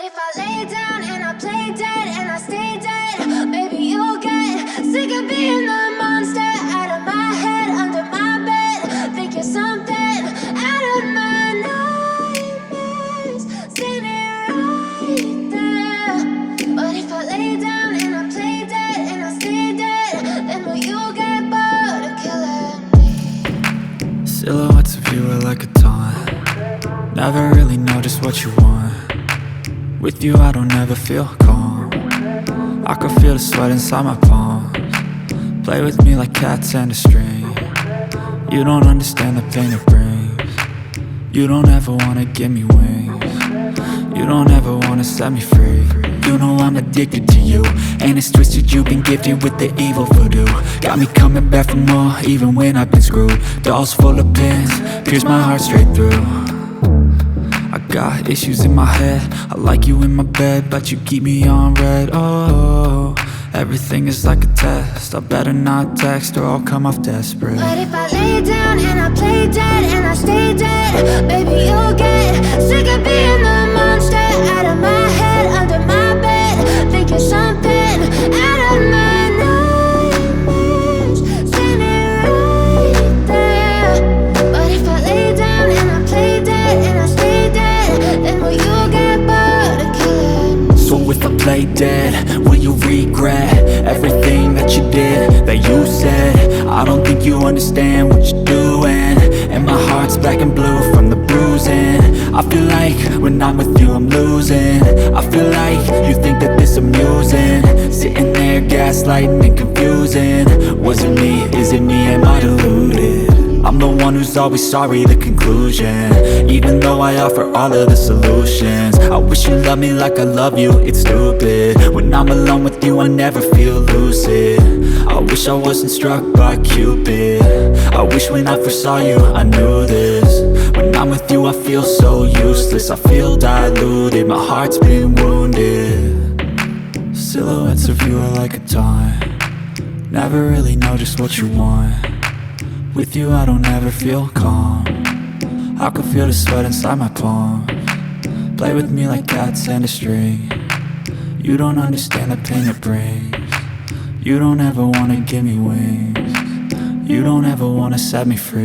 if I lay down and I play dead and I stay dead, maybe you'll get sick of being the monster out of my head, under my bed. Think you're something out of my nightmares, standing right there. But if I lay down and I play dead and I stay dead, then will you get bored of killing me? Silhouettes of you are like a taunt. Never really know just what you want. With you I don't ever feel calm. I can feel the sweat inside my palms. Play with me like cats and a string. You don't understand the pain it brings. You don't ever wanna give me wings. You don't ever wanna set me free. You know I'm addicted to you, and it's twisted, you've been gifted with the evil voodoo. Got me coming back for more, even when I've been screwed. Dolls full of pins, pierce my heart straight through. I got issues in my head, I like you in my bed, but you keep me on red. Oh, everything is like a test, I better not text or I'll come off desperate. But if I lay down and I play dead and I stay dead, baby you'll get sick of being the monster out of my head, under my bed. Think you're something out of my nightmares, standing right there. But if I lay down and I play dead and I stay dead, then will you get bored of killing me? So if I play dead, will you regret everything that you did, that you said? I don't think you understand what you're doing, and my heart's black and blue from the bruising. I feel like when I'm with you I'm losing. I feel like you think that this amusing, sitting there gaslighting and confusing. Was it me? Is it me? Am I deluded? I'm the one who's always sorry, the conclusion, even though I offer all of the solutions. I wish you loved me like I love you, it's stupid. When I'm alone with you I never feel lucid. I wish I wasn't struck by Cupid. I wish when I first saw you I knew this. When I'm with you I feel so useless, I feel diluted, my heart's been wounded. Silhouettes of you are like a taunt. Never really know just what you want. With you I don't ever feel calm. I can feel the sweat inside my palms. Play with me like cats and a string. You don't understand the pain it brings. You don't ever wanna give me wings. You don't ever wanna set me free.